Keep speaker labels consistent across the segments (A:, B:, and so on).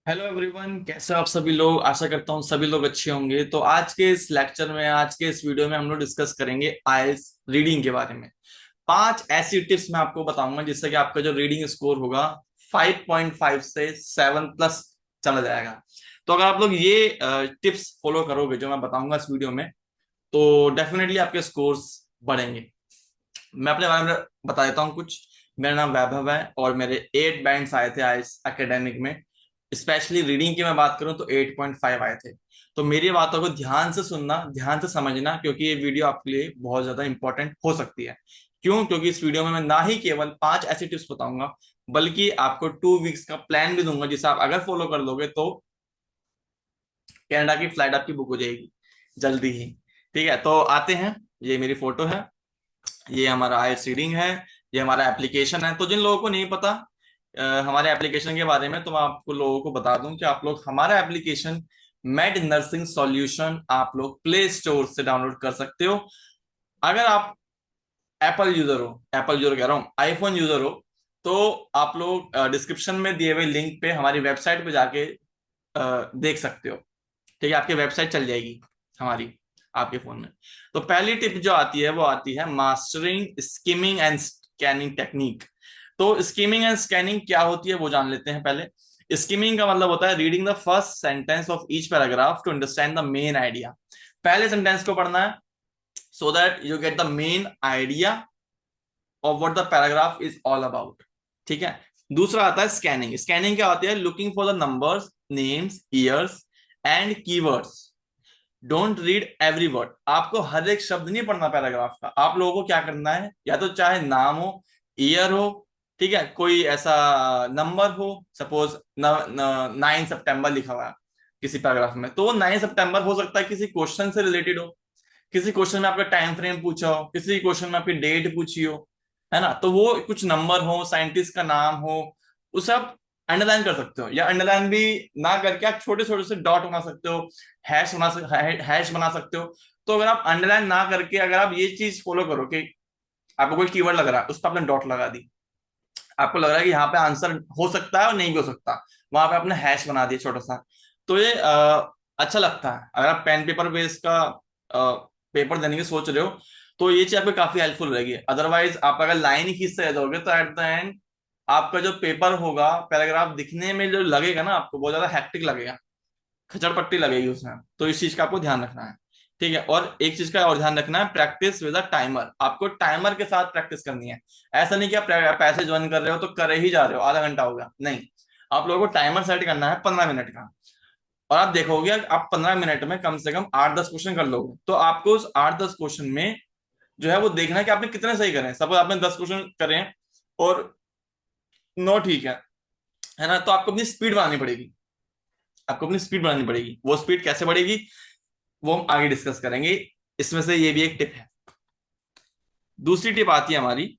A: Hello everyone, कैसे हो आप सभी लोग। आशा करता हूँ सभी लोग अच्छे होंगे। तो आज के इस लेक्चर में, आज के इस वीडियो में हम लोग डिस्कस करेंगे आईएलटीएस रीडिंग के बारे में। 5 ऐसी टिप्स मैं आपको बताऊंगा जिससे कि आपका जो रीडिंग स्कोर होगा 5.5 से 7+ चला जाएगा। तो अगर आप लोग ये टिप्स फॉलो करोगे जो मैं बताऊंगा इस वीडियो में, तो डेफिनेटली आपके स्कोर्स बढ़ेंगे। मैं अपने बारे में बता देता हूँ कुछ। मेरा नाम वैभव है और मेरे 8 बैंड्स आए थे आईएलटीएस एकेडमिक में। स्पेशली रीडिंग की मैं बात करूं तो 8.5 आए थे। तो मेरी बातों को ध्यान से सुनना, ध्यान से समझना, क्योंकि ये वीडियो आपके लिए बहुत ज्यादा इंपॉर्टेंट हो सकती है। क्यों? क्योंकि इस वीडियो में मैं ना ही केवल 5 ऐसी टिप्स बताऊंगा, बल्कि आपको 2 वीक्स का प्लान भी दूंगा जिसे आप अगर फॉलो कर लोगे तो कनाडा की फ्लाइट आपकी बुक हो जाएगी जल्दी ही। ठीक है, तो आते हैं। ये मेरी फोटो है, ये हमारा आईएलटीएस रीडिंग है, ये हमारा एप्लीकेशन है। तो जिन लोगों को नहीं पता हमारे एप्लीकेशन के बारे में, तो मैं आपको लोगों को बता दूं कि आप लोग हमारा एप्लीकेशन मेड नर्सिंग सॉल्यूशन आप लोग प्ले स्टोर से डाउनलोड कर सकते हो। अगर आप एप्पल यूजर हो, एप्पल यूजर कह रहा हूँ, आईफोन यूजर हो, तो आप लोग डिस्क्रिप्शन में दिए हुए लिंक पे हमारी वेबसाइट पे जाके देख सकते हो। ठीक है, आपकी वेबसाइट चल जाएगी हमारी आपके फोन में। तो पहली टिप जो आती है वो आती है mastering skimming and scanning technique. तो स्किमिंग एंड स्कैनिंग क्या होती है वो जान लेते हैं पहले। स्किमिंग का मतलब होता है reading the first sentence of each paragraph to understand the main idea. पहले सेंटेंस को पढ़ना है so that you get the main idea of what the paragraph is all about. ठीक है। दूसरा आता है स्कैनिंग। स्कैनिंग क्या होती है? Looking for the numbers, names, years and keywords. Don't read every word. आपको हर एक शब्द नहीं पढ़ना पैराग्राफ का। आप लोगों को क्या करना है, या तो चाहे नाम हो, ईयर हो, ठीक है, कोई ऐसा नंबर हो, सपोज 9 सितंबर लिखा हुआ है किसी पैराग्राफ में, तो वो 9 सितंबर हो सकता है किसी क्वेश्चन से रिलेटेड हो। किसी क्वेश्चन में आपका टाइम फ्रेम पूछा हो, किसी क्वेश्चन में आपकी डेट पूछी हो, है ना, तो वो कुछ नंबर हो, साइंटिस्ट का नाम हो, वो सब अंडरलाइन कर सकते हो। या अंडरलाइन भी ना करके आप छोटे छोटे से डॉट बना सकते हो, हैश बना सकते हो। तो अगर आप अंडरलाइन ना करके अगर आप ये चीज फॉलो करो कि आपको कोई कीवर्ड लग रहा है, उस पर आपने डॉट लगा दी, आपको लग रहा है कि यहाँ पे आंसर हो सकता है और नहीं भी हो सकता, वहां पे आपने हैश बना दिया छोटा सा, तो ये अच्छा लगता है। अगर आप पेन पेपर बेस का पेपर देने की सोच रहे हो, तो ये चीज आपको काफी हेल्पफुल रहेगी। अदरवाइज आप अगर लाइन ही खींचते रह जाओगे तो एट द एंड आपका जो पेपर होगा, पैराग्राफ दिखने में जो लगेगा ना, आपको बहुत ज्यादा हैक्टिक लगेगा, खचड़ पट्टी लगेगी उसमें। तो इस चीज का आपको ध्यान रखना है। ठीक है, और एक चीज का और ध्यान रखना है, प्रैक्टिस विद अ टाइमर। आपको टाइमर के साथ प्रैक्टिस करनी है। ऐसा नहीं कि आप पैसे ज्वाइन कर रहे हो तो कर ही जा रहे हो, आधा घंटा हो गया, नहीं। आप लोगों को टाइमर सेट करना है 15 मिनट का। और आप देखोगे आप 15 मिनट में कम से कम 8-10 क्वेश्चन कर लोगे, तो आपको उस 8-10 क्वेश्चन में जो है वो देखना है कि आपने कितने सही करें। सपोज आपने 10 क्वेश्चन करें और 9 ठीक है ना, तो आपको अपनी स्पीड बढ़ानी पड़ेगी। आपको अपनी स्पीड बढ़ानी पड़ेगी। वो स्पीड कैसे बढ़ेगी वो हम आगे डिस्कस करेंगे। इसमें से ये भी एक टिप है। दूसरी टिप आती है हमारी,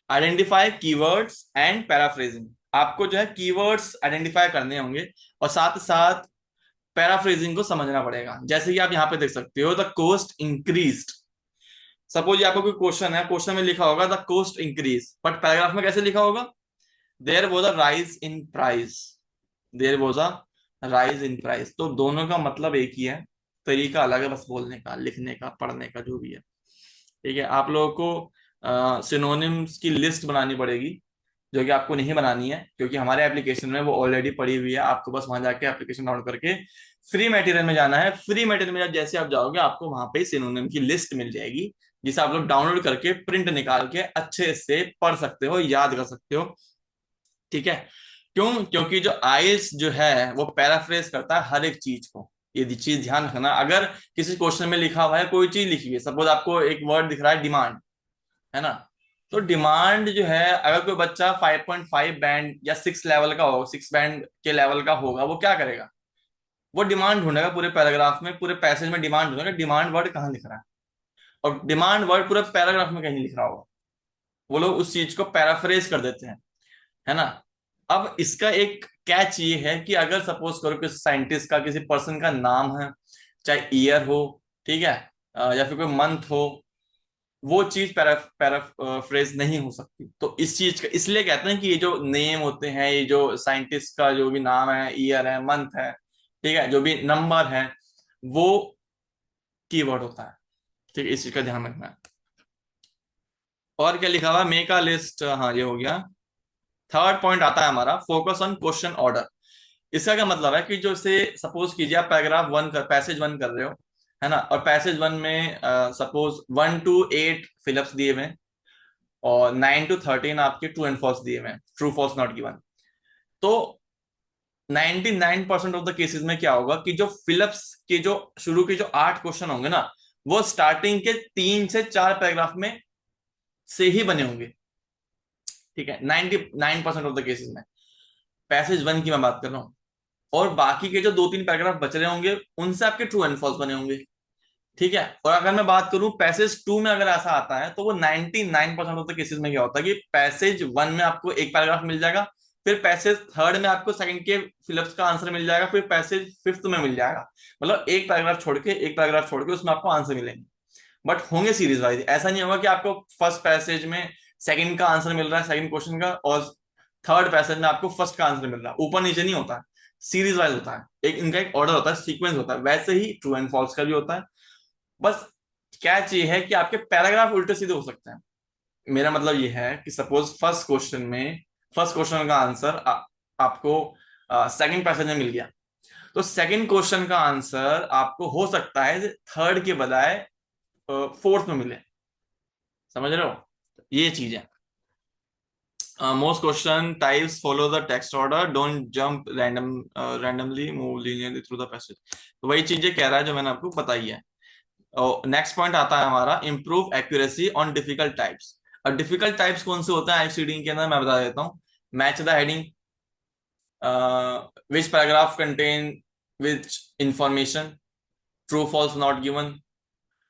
A: आइडेंटिफाई कीवर्ड्स एंड पैराफ्रेजिंग। आपको जो है कीवर्ड्स आइडेंटिफाई करने होंगे और साथ साथ पैराफ्रेजिंग को समझना पड़ेगा। जैसे कि आप यहाँ पे देख सकते हो, द कोस्ट इंक्रीज्ड। सपोज ये आपको कोई क्वेश्चन है, क्वेश्चन में लिखा होगा the cost increase, but paragraph में कैसे लिखा होगा? There was a rise in price. There was a rise in price. तो दोनों का मतलब एक ही है, तरीका अलग है बस बोलने का, लिखने का, पढ़ने का, जो भी है। ठीक है, आप लोगों को सिनोनिम्स की लिस्ट बनानी पड़ेगी, जो कि आपको नहीं बनानी है क्योंकि हमारे एप्लीकेशन में वो ऑलरेडी पड़ी हुई है। आपको बस वहां जाके एप्लीकेशन डाउनलोड करके फ्री मटेरियल में जाना है। फ्री मटेरियल में जैसे आप जाओगे आपको वहां पे सिनोनिम की लिस्ट मिल जाएगी, जिसे आप लोग डाउनलोड करके प्रिंट निकाल के अच्छे से पढ़ सकते हो, याद कर सकते हो। ठीक है। क्यों? क्योंकि जो आइल्स जो है वो पैराफ्रेज करता है हर एक चीज को। ये चीज ध्यान रखना। अगर किसी क्वेश्चन में लिखा हुआ है, कोई चीज लिखी है, सपोज आपको एक वर्ड दिख रहा है डिमांड, है ना, तो डिमांड जो है, अगर कोई बच्चा 5.5 बैंड या 6 लेवल का हो, 6 बैंड के लेवल का होगा, वो क्या करेगा? वो डिमांड ढूंढेगा पूरे पैराग्राफ में, पूरे पैसेज में डिमांड ढूंढेगा, डिमांड वर्ड कहाँ लिख रहा है। और डिमांड वर्ड पूरे पैराग्राफ में कहीं नहीं लिख रहा होगा। वो लोग उस चीज को पैराफ्रेज कर देते हैं, है ना। अब इसका एक कैच ये है कि अगर सपोज करो किसी साइंटिस्ट का, किसी पर्सन का नाम है, चाहे ईयर हो, ठीक है, या फिर कोई मंथ हो, वो चीज पैराफ्रेज नहीं हो सकती। तो इस चीज का इसलिए कहते हैं कि ये जो नेम होते हैं, ये जो साइंटिस्ट का जो भी नाम है, ईयर है, मंथ है, ठीक है, जो भी नंबर है, वो कीवर्ड होता है। ठीक है, इस चीज का ध्यान रखना है। और क्या लिखा हुआ है, मेक अ लिस्ट, हाँ ये हो गया। थर्ड पॉइंट आता है हमारा फोकस ऑन क्वेश्चन ऑर्डर। इसका क्या मतलब है कि जो से सपोज कीजिए आप पैराग्राफ वन कर पैसेज वन कर रहे हो, है ना, और पैसेज वन में सपोज 1 to 8 फिलअप्स दिए हुए हैं और 9 to 13 आपके ट्रू एंड फॉल्स दिए हुए हैं, ट्रू फॉल्स नॉट गिवन। तो 99% ऑफ द केसेस में क्या होगा कि जो फिलअप्स के जो शुरू के जो 8 क्वेश्चन होंगे ना, वो स्टार्टिंग के 3 से 4 पैराग्राफ में से ही बने होंगे। ठीक है, 99% ऑफ द केसेस में पैसेज वन की मैं बात कर रहा हूँ। और बाकी के जो 2-3 पैराग्राफ बच रहे होंगे उनसे आपके ट्रू एंड फॉल्स बने होंगे। ठीक है, और अगर मैं बात करूं पैसेज टू में अगर ऐसा आता है, तो वो 99% ऑफ द केसेस में क्या होता है कि पैसेज वन में आपको एक पैराग्राफ मिल जाएगा, फिर पैसेज थर्ड में आपको सेकंड के फिलअप्स का आंसर मिल जाएगा, फिर पैसेज फिफ्थ में मिल जाएगा। मतलब एक पैराग्राफ छोड़ के उसमें आपको आंसर मिलेंगे। बट होंगे सीरीज वाइज, ऐसा नहीं होगा कि आपको फर्स्ट पैसेज में सेकंड का आंसर मिल रहा है, सेकंड क्वेश्चन का, और थर्ड पैसेज में आपको फर्स्ट का आंसर मिल रहा है। ऊपर नीचे नहीं होता है, सीरीज वाइज होता है, एक इनका एक ऑर्डर होता है, सीक्वेंस होता है। वैसे ही ट्रू एंड फॉल्स का भी होता है। बस क्या चाहिए है कि आपके पैराग्राफ उल्टे सीधे हो सकते हैं। मेरा मतलब ये है कि सपोज फर्स्ट क्वेश्चन का आंसर आपको सेकंड पैसेज में मिल गया, तो सेकंड क्वेश्चन का आंसर आपको हो सकता है थर्ड के बजाय फोर्थ में मिले। समझ रहे हो, ये चीज है। Most question types follow the text order, don't jump randomly, move linearly through the passage. तो वही चीजें कह रहा है जो मैंने आपको बताई है। नेक्स्ट पॉइंट आता है हमारा improve accuracy on difficult types. अब डिफिकल्ट टाइप्स कौन से होते हैं आइस रीडिंग के अंदर, मैं बता देता हूँ। Match the heading, which paragraph contain which information, true false not given,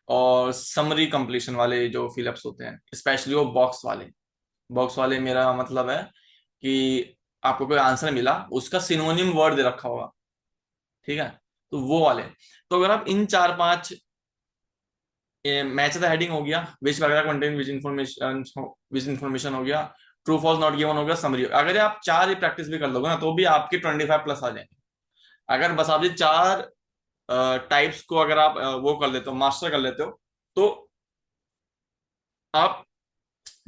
A: और समरी कंप्लीशन वाले जो फिलअप्स होते हैं, स्पेशली वो बॉक्स वाले मेरा मतलब है कि आपको कोई आंसर मिला, उसका सिनोनिम वर्ड दे रखा होगा। ठीक है, तो वो वाले। तो अगर आप इन 4-5, मैच द हेडिंग हो गया, विच पैराग्राफ कंटेन विच इंफॉर्मेशन हो गया, ट्रू फॉल्स नॉट गिवन हो गया, समरी, अगर आप चार ही प्रैक्टिस भी कर लोगे ना, तो भी आपके 25+ आ जाएंगे। अगर बस आप ये चार टाइप्स को अगर आप वो कर लेते हो, मास्टर कर लेते हो, तो आप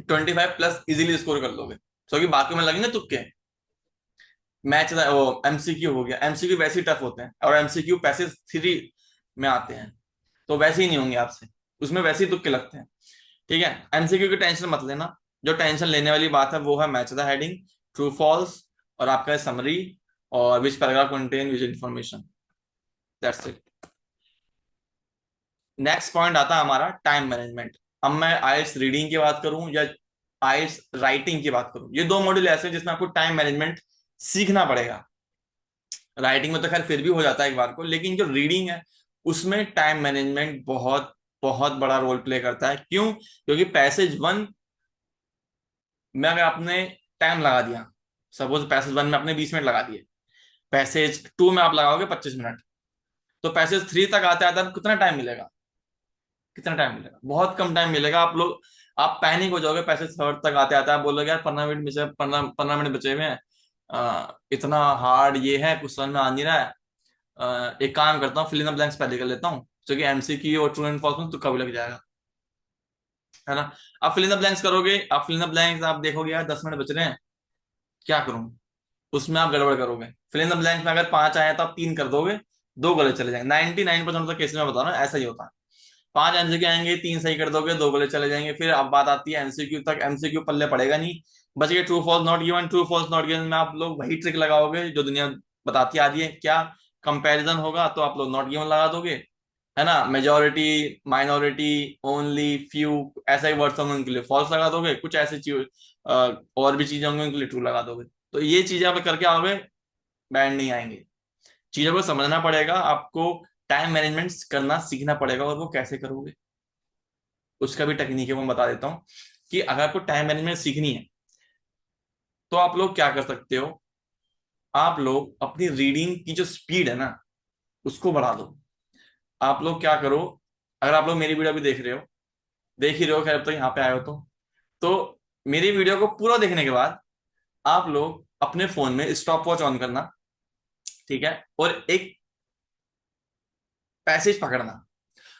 A: 25+ इजीली स्कोर कर लोगे। क्योंकि बाकी में लगेंगे तुक्के। मैच वो एमसीक्यू हो गया, एमसीक्यू वैसे ही टफ होते हैं, और एमसीक्यू पैसेज 3 में आते हैं, तो वैसे ही नहीं होंगे आपसे, उसमें वैसे ही तुक्के लगते हैं। ठीक है, एमसीक्यू की टेंशन मत लेना। जो टेंशन लेने वाली बात है वो है match the heading, true false, और आपका समरी, और which paragraph contain which information. That's it. Next point आता है हमारा टाइम मैनेजमेंट। अब मैं आइल्स रीडिंग की बात करूं या आइल्स राइटिंग की बात करूं, ये दो मॉड्यूल ऐसे हैं जिसमें आपको टाइम मैनेजमेंट सीखना पड़ेगा। राइटिंग में तो खैर फिर भी हो जाता है एक बार को, लेकिन जो रीडिंग है उसमें टाइम मैनेजमेंट बहुत बहुत बड़ा रोल प्ले करता है। क्यों? क्योंकि पैसेज वन में अगर आपने टाइम लगा दिया, सपोज पैसेज वन में आपने 20 मिनट लगा दिए, पैसेज टू में आप लगाओगे 25 मिनट, तो पैसेज थ्री तक आते आते कितना टाइम मिलेगा? कितना टाइम मिलेगा? बहुत कम टाइम मिलेगा। आप पैनिक हो जाओगे पैसेज थर्ड तक आते आते, आप बोलोगे यार 15 मिनट बचे, 15 मिनट बचे हुए हैं, इतना हार्ड ये है, कुछ समझ में आ नहीं रहा है। एक काम करता हूँ, फिल इन द ब्लैंक्स पहले कर लेता हूँ, क्योंकि एमसीक्यू और ट्रू एंड फॉल्स में तुक्का भी लग जाएगा, है ना। आप फिल इन द ब्लैंक्स करोगे, आप फिल इन द ब्लैंक्स आप देखोगे यार 10 मिनट बच रहे हैं, क्या करूं, उसमें आप गड़बड़ करोगे। फिल इन द ब्लैंक्स में अगर 5 आए तो आप 3 कर दोगे, 2 गलत चले जाएंगे। 99% ऑफ द केसेस में बता रहा हूँ ऐसा ही होता है। 5 एमसीक्यू आएंगे, 3 सही कर दोगे, 2 गलत चले जाएंगे। फिर अब बात आती है एमसीक्यू तक, एमसीक्यू पल्ले पड़ेगा नहीं, बच गए true false not given. True false not given में आप लोग वही ट्रिक लगाओगे जो दुनिया बताती आ रही है, क्या कंपैरिजन होगा, तो आप लोग नॉट गिवन लगा दोगे, है ना। मेजोरिटी, माइनॉरिटी, ओनली, फ्यू, ऐसा ही वर्ड्स होंगे उनके लिए फॉल्स लगा दोगे, कुछ ऐसी चीज और भी चीजें होंगी उनके लिए ट्रू लगा दोगे। तो ये चीजें आप करके आओगे, बैंड नहीं आएंगे। चीजों को समझना पड़ेगा आपको, टाइम मैनेजमेंट करना सीखना पड़ेगा, और वो कैसे करोगे उसका भी टेक्निक है, वो मैं बता देता हूँ। कि अगर आपको टाइम मैनेजमेंट सीखनी है, तो आप लोग क्या कर सकते हो, आप लोग अपनी रीडिंग की जो स्पीड है ना, उसको बढ़ा दो। आप लोग क्या करो, अगर आप लोग मेरी वीडियो भी देख रहे हो, देख ही रहे हो, खैर अब तक यहाँ पे आए हो तो मेरी वीडियो को पूरा देखने के बाद आप लोग अपने फोन में स्टॉप वॉच ऑन करना, ठीक है, और एक पैसेज पकड़ना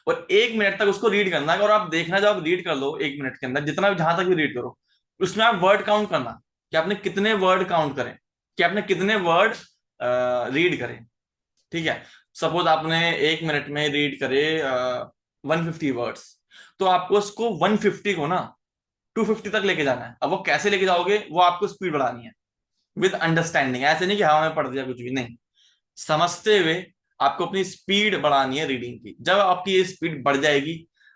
A: और 1 मिनट तक उसको रीड करना। और आप देखना, जब आप रीड कर लो 1 मिनट के अंदर जितना भी, जहां तक भी रीड करो, उसमें आप वर्ड काउंट करना कि आपने कितने वर्ड काउंट करें, कि आपने कितने वर्ड रीड करें। ठीक है, सपोज आपने 1 मिनट में रीड करे 150 वर्ड्स, तो आपको उसको 150 को ना 250 तक लेके जाना है। अब वो कैसे लेके जाओगे, वो आपको स्पीड बढ़ानी है विद अंडरस्टैंडिंग। ऐसे नहीं कि हवा में पढ़ दिया कुछ भी नहीं, समझते हुए आपको अपनी स्पीड बढ़ानी है रीडिंग की। जब आपकी ये स्पीड बढ़ जाएगी,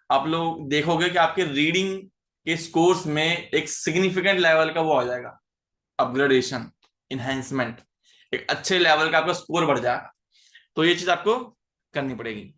A: आप लोग देखोगे कि आपके रीडिंग के स्कोर्स में एक सिग्निफिकेंट लेवल का वो आ जाएगा, अपग्रेडेशन, इनहेंसमेंट, एक अच्छे लेवल का आपका स्कोर बढ़ जाएगा। तो ये चीज आपको करनी पड़ेगी।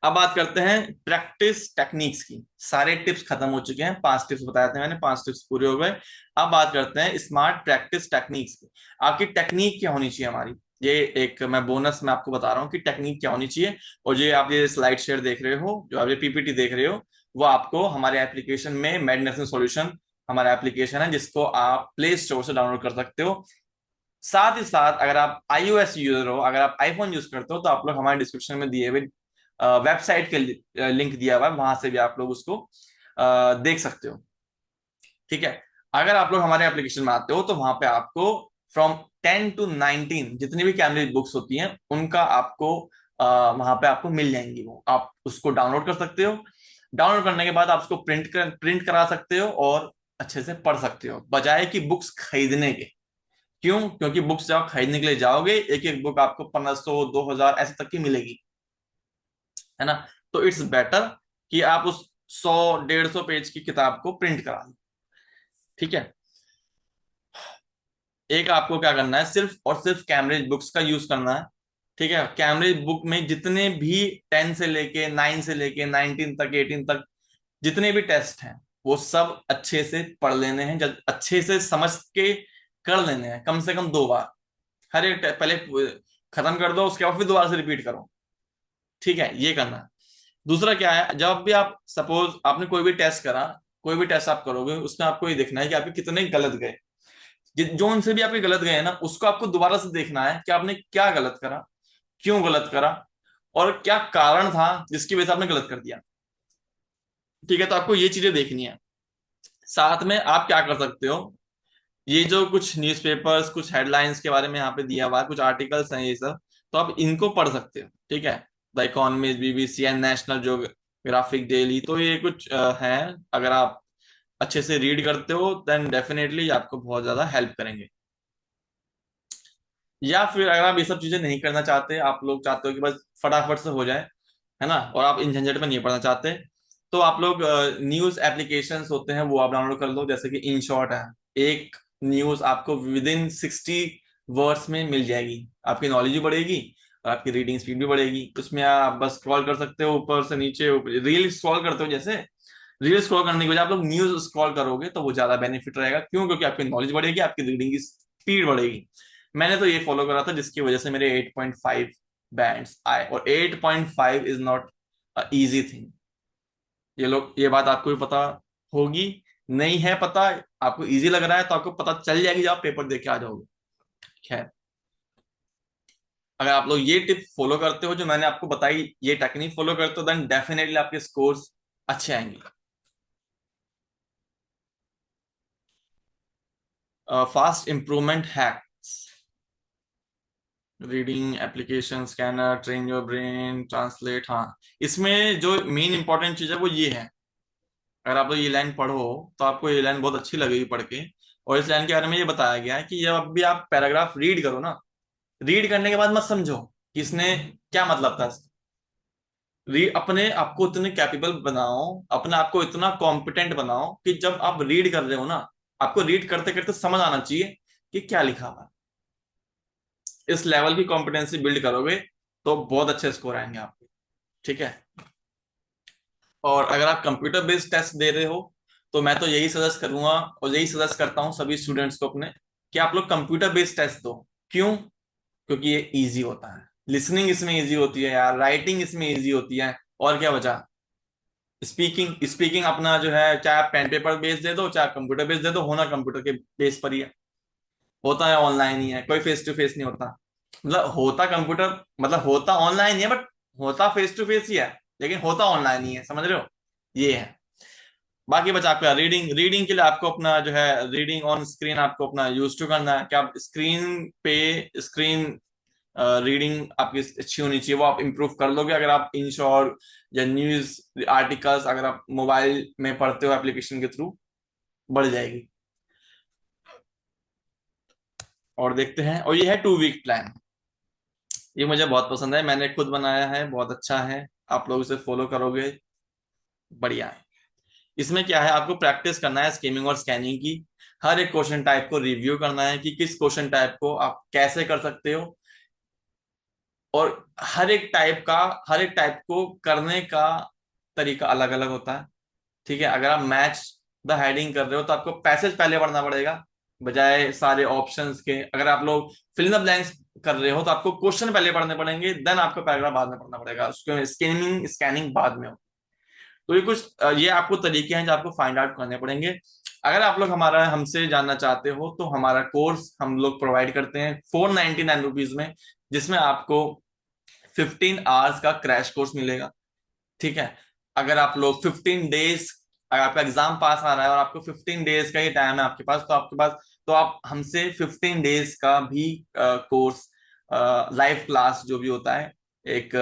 A: अब बात करते हैं प्रैक्टिस टेक्निक्स की। सारे टिप्स खत्म हो चुके हैं, 5 टिप्स बताए थे मैंने, 5 टिप्स पूरे हो गए। अब बात करते हैं स्मार्ट प्रैक्टिस टेक्निक्स की। आपकी टेक्निक क्या होनी चाहिए हमारी, ये एक मैं बोनस में आपको बता रहा हूँ कि टेक्निक क्या होनी चाहिए। और जो आप ये स्लाइड शेयर देख रहे हो, जो आप ये पीपीटी देख रहे हो, वो आपको हमारे एप्लीकेशन में मेडनेसन सॉल्यूशन हमारा एप्लीकेशन है, जिसको आप प्ले स्टोर से डाउनलोड कर सकते हो। साथ ही साथ अगर आप iOS यूजर हो, अगर आप आईफोन यूज करते हो, तो आप लोग हमारे डिस्क्रिप्शन में दिए हुए वेबसाइट के लिंक दिया हुआ है, वहां से भी आप लोग उसको देख सकते हो। ठीक है, अगर आप लोग हमारे एप्लीकेशन में आते हो तो वहां पे आपको फ्रॉम 10 to 19 जितनी भी कैमब्रिज बुक्स होती हैं उनका आपको वहां पे आपको मिल जाएंगी। वो आप उसको डाउनलोड कर सकते हो। डाउनलोड करने के बाद आप उसको प्रिंट करा सकते हो और अच्छे से पढ़ सकते हो, बजाय कि बुक्स खरीदने के। क्यों? क्योंकि बुक्स जब आप खरीदने के लिए जाओगे, एक एक बुक आपको 1500 2000 ऐसे तक की मिलेगी, है ना। तो इट्स बेटर कि आप उस 100 150 पेज की किताब को प्रिंट करा लो। ठीक है, एक आपको क्या करना है, सिर्फ और सिर्फ कैम्ब्रिज बुक्स का यूज करना है। ठीक है, कैम्ब्रिज बुक में जितने भी 10 से लेके 9 से लेके 19 तक 18 तक जितने भी टेस्ट हैं, वो सब अच्छे से पढ़ लेने हैं, जब अच्छे से समझ के कर लेने हैं, कम से कम 2 बार। हर एक पहले खत्म कर दो, उसके बाद फिर दोबारा से रिपीट करो। ठीक है, ये करना है। दूसरा क्या है, जब भी आप सपोज आपने कोई भी टेस्ट करा, कोई भी टेस्ट आप करोगे, उसमें आपको ये देखना है कि आपके कितने गलत गए। जो उनसे भी आपके गलत गए ना, उसको आपको दोबारा से देखना है कि आपने क्या गलत करा, क्यों गलत करा, और क्या कारण था जिसकी वजह से आपने गलत कर दिया। ठीक है, तो आपको ये चीजें देखनी है। साथ में आप क्या कर सकते हो, ये जो कुछ न्यूज़पेपर्स, कुछ हेडलाइंस के बारे में यहाँ पे दिया हुआ है, कुछ आर्टिकल्स हैं ये सब, तो आप इनको पढ़ सकते हो। ठीक है, the economist, BBC and national geographic daily, तो ये कुछ हैं। अगर आप अच्छे से रीड करते हो देन डेफिनेटली आपको बहुत ज्यादा हेल्प करेंगे। या फिर अगर आप ये सब चीजें नहीं करना चाहते, आप लोग चाहते हो कि बस फटाफट से हो जाए, है ना, और आप इन झंझट में नहीं पढ़ना चाहते, तो आप लोग न्यूज एप्लीकेशंस होते हैं वो आप डाउनलोड कर लो, जैसे कि इन शॉर्ट है। एक न्यूज आपको विद इन 60 वर्ड्स में मिल जाएगी, आपकी नॉलेज भी बढ़ेगी और आपकी रीडिंग स्पीड भी बढ़ेगी। उसमें आप बस स्क्रॉल कर सकते हो ऊपर से नीचे, रील स्क्रॉल करते हो जैसे, रील स्क्रॉल करने की वजह आप लोग न्यूज स्क्रॉल करोगे तो वो ज्यादा बेनिफिट रहेगा। क्यों? क्योंकि आपकी नॉलेज बढ़ेगी, आपकी रीडिंग की स्पीड बढ़ेगी। मैंने तो ये फॉलो करा था, जिसकी वजह से मेरे 8.5 बैंड्स आए, और 8.5 इज नॉट इजी थिंग। ये बात आपको भी पता होगी। नहीं है पता, आपको इजी लग रहा है, तो आपको पता चल जाएगी जब आप पेपर देख के आ जाओगे। खैर, अगर आप लोग ये टिप फॉलो करते हो जो मैंने आपको बताई, ये टेक्निक फॉलो करते हो, देन डेफिनेटली आपके स्कोर्स अच्छे आएंगे। Fast improvement hacks, reading application, scanner, train your brain, translate. हाँ, इसमें जो मेन इंपॉर्टेंट चीज है वो ये है। अगर आप लोग ये लाइन पढ़ो तो आपको ये लाइन बहुत अच्छी लगेगी पढ़ के। और इस लाइन के बारे में ये बताया गया है कि जब भी आप पैराग्राफ रीड करो ना, रीड करने के बाद मत समझो कि इसने क्या मतलब था। अपने आप को इतने कैपेबल बनाओ, अपने आप को इतना कॉम्पिटेंट बनाओ कि जब आप रीड कर रहे हो ना, आपको रीड करते करते समझ आना चाहिए कि क्या लिखा हुआ है। इस लेवल की कॉम्पिटेंसी बिल्ड करोगे तो बहुत अच्छे स्कोर आएंगे आपके। ठीक है, और अगर आप कंप्यूटर बेस्ड टेस्ट दे रहे हो, तो मैं तो यही सजेस्ट करूंगा और यही सजेस्ट करता हूं सभी स्टूडेंट्स को अपने, कि आप लोग कंप्यूटर बेस्ड टेस्ट दो। क्यों? क्योंकि ये इजी होता है, लिसनिंग इसमें इजी होती है यार, राइटिंग इसमें इजी होती है, और क्या बचा, स्पीकिंग स्पीकिंग अपना जो है, चाहे आप पेन पेपर बेस दे दो, चाहे कंप्यूटर बेस दे दो, होना कंप्यूटर के बेस पर ही है। होता है ऑनलाइन ही है, कोई फेस टू फेस नहीं होता। मतलब होता कंप्यूटर, मतलब होता ऑनलाइन ही है, बट होता फेस टू फेस ही है, लेकिन होता ऑनलाइन ही है, समझ रहे हो? ये है। बाकी बचा आपका रीडिंग। रीडिंग के लिए आपको अपना जो है रीडिंग ऑन स्क्रीन आपको अपना यूज टू करना है, कि आप स्क्रीन पे स्क्रीन रीडिंग आपकी अच्छी होनी चाहिए, वो आप इम्प्रूव कर लोगे अगर आप इन शॉर्ट या न्यूज आर्टिकल्स अगर आप मोबाइल में पढ़ते हो एप्लीकेशन के थ्रू, बढ़ जाएगी। और देखते हैं, और ये है 2 वीक प्लान। ये मुझे बहुत पसंद है, मैंने खुद बनाया है, बहुत अच्छा है। आप लोग इसे फॉलो करोगे, बढ़िया है। इसमें क्या है, आपको प्रैक्टिस करना है स्कीमिंग और स्कैनिंग की। हर एक क्वेश्चन टाइप को रिव्यू करना है कि किस क्वेश्चन टाइप को आप कैसे कर सकते हो, और हर एक टाइप को करने का तरीका अलग अलग होता है। ठीक है, अगर आप मैच द हेडिंग कर रहे हो तो आपको पैसेज पहले पढ़ना पड़ेगा, बजाय सारे ऑप्शंस के। अगर आप लोग फिल इन द ब्लैंक्स कर रहे हो तो आपको क्वेश्चन पहले पढ़ने पड़ेंगे, देन आपको पैराग्राफ बाद में पढ़ना पड़ेगा, उसके स्कैनिंग स्कैनिंग बाद में हो। तो ये कुछ ये आपको तरीके हैं जो आपको फाइंड आउट करने पड़ेंगे। अगर आप लोग हमारा हमसे जानना चाहते हो तो हमारा कोर्स हम लोग प्रोवाइड करते हैं 499 रुपीज में, जिसमें आपको 15 आवर्स का क्रैश कोर्स मिलेगा। ठीक है, अगर आप लोग 15 डेज, अगर आपका एग्जाम पास आ रहा है और आपको 15 डेज का ही टाइम है आपके पास, तो आपके पास, तो आप हमसे 15 डेज का भी कोर्स, लाइव क्लास जो भी होता है, एक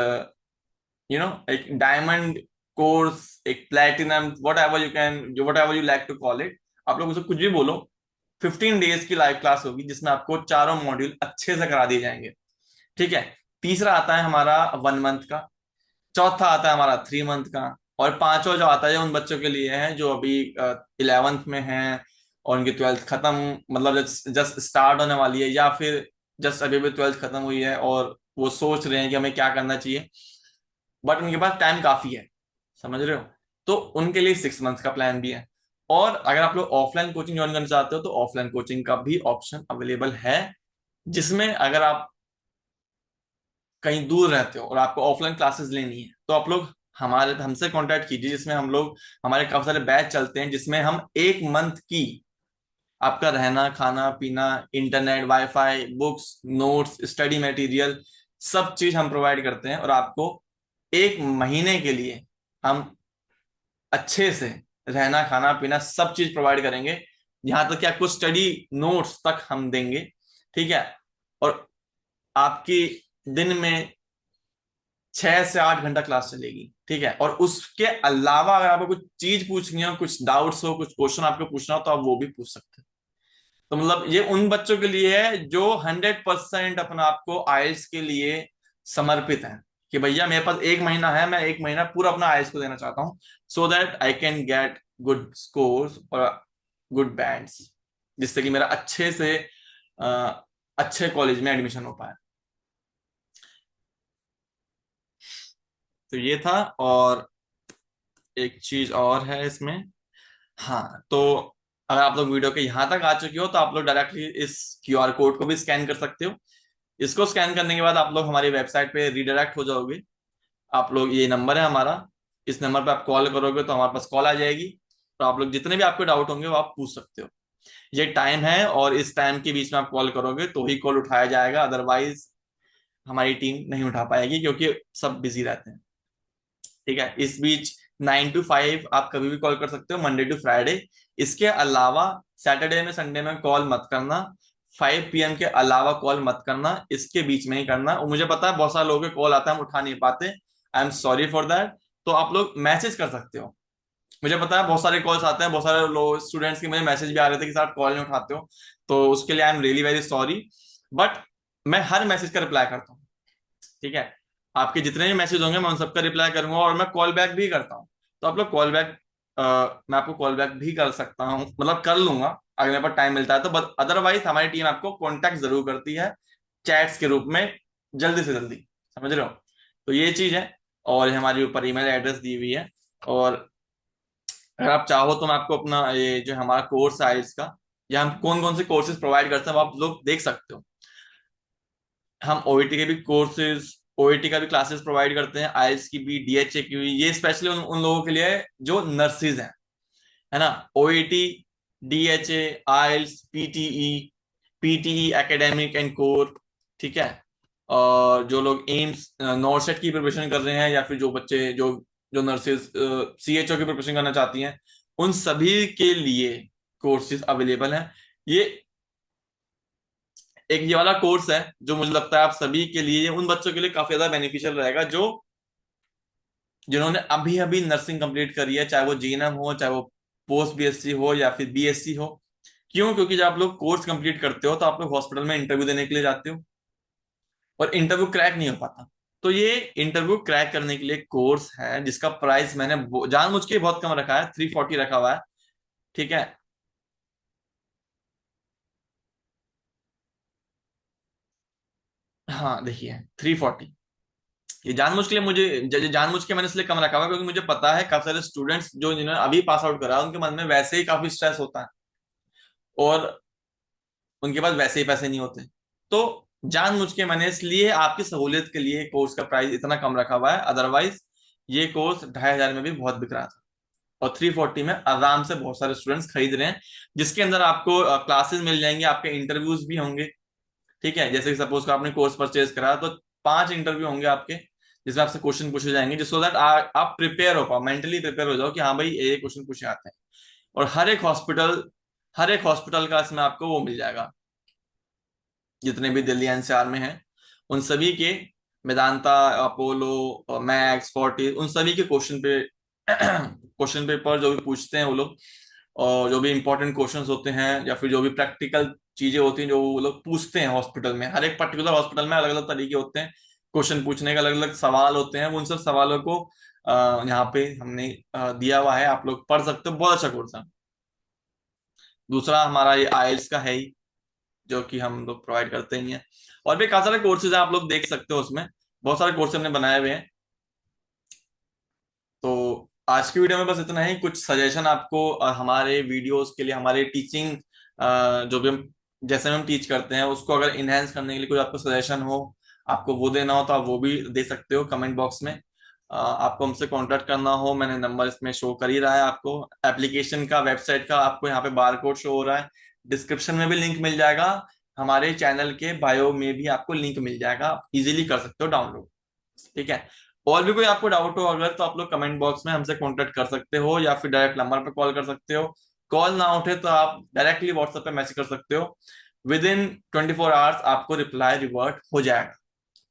A: एक डायमंड कोर्स, एक platinum, whatever you like to call it, आप लोग उसे कुछ भी बोलो, 15 डेज की लाइव क्लास होगी जिसमें आपको चारों मॉड्यूल अच्छे से करा दिए जाएंगे। ठीक है, तीसरा आता है हमारा 1 मंथ का, चौथा आता है हमारा 3 मंथ का, और पांचवा जो आता है उन बच्चों के लिए है जो अभी 11th में हैं और उनकी 12th खत्म, मतलब जस्ट स्टार्ट होने वाली है, या फिर जस्ट अभी भी 12th खत्म हुई है और वो सोच रहे हैं कि हमें क्या करना चाहिए, बट उनके पास टाइम काफी है, समझ रहे हो? तो उनके लिए 6 मंथ का प्लान भी है। और अगर आप लोग ऑफलाइन कोचिंग ज्वाइन करना चाहते हो तो ऑफलाइन कोचिंग का भी ऑप्शन अवेलेबल है, जिसमें अगर आप कहीं दूर रहते हो और आपको ऑफलाइन क्लासेस लेनी है तो आप लोग हमारे हमसे कांटेक्ट कीजिए, जिसमें हम लोग, हमारे काफी सारे बैच चलते हैं जिसमें हम 1 मंथ की आपका रहना खाना पीना, internet, wifi, books, notes, study material, सब चीज हम प्रोवाइड करते हैं, और आपको 1 महीने के लिए हम अच्छे से रहना खाना पीना सब चीज प्रोवाइड करेंगे, यहाँ तक कि आपको स्टडी नोट्स तक हम देंगे। ठीक है, और आपकी दिन में 6 से 8 घंटा क्लास चलेगी। ठीक है, और उसके अलावा अगर आपको कुछ चीज पूछनी हो, कुछ डाउट्स हो, कुछ क्वेश्चन आपको पूछना हो, तो आप वो भी पूछ सकते हैं। तो मतलब ये उन बच्चों के लिए है जो 100% अपना आपको आइल्स के लिए समर्पित है, कि भैया मेरे पास 1 महीना है, मैं 1 महीना पूरा अपना आइल्स को देना चाहता हूँ, so that I can get good scores और गुड बैंड्स, जिससे कि मेरा अच्छे से अच्छे कॉलेज में एडमिशन हो पाए। तो ये था। और एक चीज और है इसमें, हाँ, तो अगर आप लोग वीडियो के यहाँ तक आ चुके हो तो आप लोग डायरेक्टली इस क्यूआर कोड को भी स्कैन कर सकते हो। इसको स्कैन करने के बाद आप लोग हमारी वेबसाइट पे रीडायरेक्ट हो जाओगे। आप लोग, ये नंबर है हमारा, इस नंबर पे आप कॉल करोगे तो हमारे पास कॉल आ जाएगी, तो आप लोग जितने भी आपके डाउट होंगे वो आप पूछ सकते हो। ये टाइम है, और इस टाइम के बीच में आप कॉल करोगे तो ही कॉल उठाया जाएगा, अदरवाइज हमारी टीम नहीं उठा पाएगी, क्योंकि सब बिजी रहते हैं। ठीक है, इस बीच 9 to 5 आप कभी भी कॉल कर सकते हो, मंडे टू फ्राइडे। इसके अलावा सैटरडे में संडे में कॉल मत करना, 5 PM के अलावा कॉल मत करना, इसके बीच में ही करना। और मुझे पता है बहुत सारे लोगों के कॉल आता है, हम उठा नहीं पाते, I am sorry for that. तो आप लोग मैसेज कर सकते हो, मुझे पता है बहुत सारे कॉल्स आते हैं, बहुत सारे लोग स्टूडेंट्स के मुझे मैसेज भी आ रहे थे कि सर कॉल नहीं उठाते हो, तो उसके लिए I am really very sorry, but मैं हर मैसेज का रिप्लाई करता हूँ। ठीक है, आपके जितने भी मैसेज होंगे मैं उन सबका रिप्लाई करूंगा, और मैं कॉल बैक भी करता हूँ। तो आप लोग कॉल बैक, मैं आपको कॉल बैक भी कर सकता हूँ, मतलब कर लूंगा अगर मेरे पास टाइम मिलता है तो, बट अदरवाइज हमारी टीम आपको कॉन्टेक्ट जरूर करती है चैट्स के रूप में, जल्दी से जल्दी, समझ रहे हो? तो ये चीज है, और ये हमारी ऊपर ईमेल एड्रेस दी हुई है। और अगर आप चाहो तो मैं आपको अपना ये जो हमारा कोर्स है इसका, या हम कौन कौन से कोर्सेज प्रोवाइड करते हैं वो आप लोग देख सकते हो। हम ओईटी के भी कोर्सेज, ओईटी का भी क्लासेस प्रोवाइड करते हैं, आईएलटीएस की भी, डीएचए की भी। ये स्पेशली उन लोगों के लिए है जो नर्सिस हैं, है ना। OET, DHA, IELTS, PTE, PTE academic and core, ठीक है। और जो लोग एम्स नॉर्सेट की प्रिपरेशन कर रहे हैं, या फिर जो बच्चे जो जो नर्सेज सीएचओ की प्रिपरेशन करना चाहती हैं, उन सभी के लिए कोर्सेज अवेलेबल हैं। ये एक ये वाला कोर्स है जो मुझे लगता है आप सभी के लिए, उन बच्चों के लिए काफी ज्यादा बेनिफिशियल रहेगा जो जिन्होंने अभी अभी नर्सिंग कंप्लीट करी है, चाहे वो जीएनएम हो, चाहे वो पोस्ट बीएससी हो, या फिर बीएससी हो। क्यों? क्योंकि जब आप लोग कोर्स कंप्लीट करते हो तो आप लोग हॉस्पिटल में इंटरव्यू देने के लिए जाते हो, और इंटरव्यू क्रैक नहीं हो पाता। तो ये इंटरव्यू क्रैक करने के लिए कोर्स है जिसका प्राइस मैंने जानबूझ के बहुत कम रखा है, 340 रखा हुआ है, ठीक है। हाँ देखिए, 340, ये जानबूझ के लिए मुझे जानबूझ के मैंने इसलिए कम रखा हुआ है क्योंकि मुझे पता है काफी सारे स्टूडेंट्स जो जिन्होंने अभी पास आउट करा है, उनके मन में वैसे ही काफी स्ट्रेस होता है, और उनके पास वैसे ही पैसे नहीं होते। तो जानबूझ के मैंने इसलिए आपकी सहूलियत के लिए कोर्स का प्राइस इतना कम रखा हुआ है, अदरवाइज ये कोर्स 2500 में भी बहुत बिक रहा था, और 340 में आराम से बहुत सारे स्टूडेंट्स खरीद रहे हैं, जिसके अंदर आपको क्लासेस मिल जाएंगे, आपके इंटरव्यूज भी होंगे, ठीक है। जैसे कि सपोज का आपने कोर्स परचेज करा तो 5 इंटरव्यू होंगे आपके, जिसमें आपसे क्वेश्चन पूछे जाएंगे, जिसको दैट आप प्रिपेयर हो पाओ, मेंटली प्रिपेयर हो जाओ कि हाँ भाई ये क्वेश्चन पूछे आते हैं। और हर एक हॉस्पिटल का इसमें आपको वो मिल जाएगा, जितने भी दिल्ली एनसीआर में हैं उन सभी के, मेदांता, अपोलो, मैक्स, फोर्टिस, उन सभी के क्वेश्चन पे क्वेश्चन पेपर जो भी पूछते हैं वो लोग, और जो भी इंपॉर्टेंट क्वेश्चंस होते हैं, या फिर जो भी प्रैक्टिकल चीजें होती हैं जो वो लोग पूछते हैं हॉस्पिटल में, हर एक पर्टिकुलर हॉस्पिटल में अलग अलग तरीके होते हैं क्वेश्चन पूछने के, अलग अलग सवाल होते हैं, उन सब सवालों को यहाँ पे हमने दिया हुआ है, आप लोग पढ़ सकते हो, बहुत अच्छा कोर्स है। दूसरा हमारा ये आईएलटीएस का है ही, जो कि हम लोग प्रोवाइड करते ही हैं। और भी काफी सारे कोर्सेज आप लोग देख सकते हो उसमें, बहुत सारे कोर्स हमने बनाए हुए हैं। तो आज की वीडियो में बस इतना ही। कुछ सजेशन आपको हमारे वीडियोस के लिए, हमारे टीचिंग जो भी हम जैसे हम टीच करते हैं उसको अगर इनहेंस करने के लिए कोई आपको सजेशन हो, आपको वो देना हो, तो आप वो भी दे सकते हो कमेंट बॉक्स में। आपको हमसे कांटेक्ट करना हो, मैंने नंबर इसमें शो कर ही रहा है आपको, एप्लीकेशन का, वेबसाइट का आपको यहाँ पे बार कोड शो हो रहा है, डिस्क्रिप्शन में भी लिंक मिल जाएगा, हमारे चैनल के बायो में भी आपको लिंक मिल जाएगा, आप इजीली कर सकते हो डाउनलोड, ठीक है। और भी कोई आपको डाउट हो अगर, तो आप लोग कमेंट बॉक्स में हमसे कांटेक्ट कर सकते हो, या फिर डायरेक्ट नंबर पे कॉल कर सकते हो। कॉल ना उठे तो आप डायरेक्टली व्हाट्सएप पे मैसेज कर सकते हो, विद इन 24 आवर्स आपको रिप्लाई रिवर्ट हो जाएगा,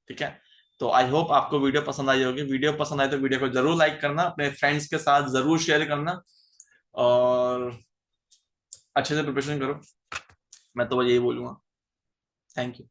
A: ठीक है। तो आई होप आपको वीडियो पसंद आई होगी। वीडियो पसंद आए तो वीडियो को जरूर लाइक करना, अपने फ्रेंड्स के साथ जरूर शेयर करना, और अच्छे से प्रिपरेशन करो, मैं तो यही बोलूंगा। Thank you.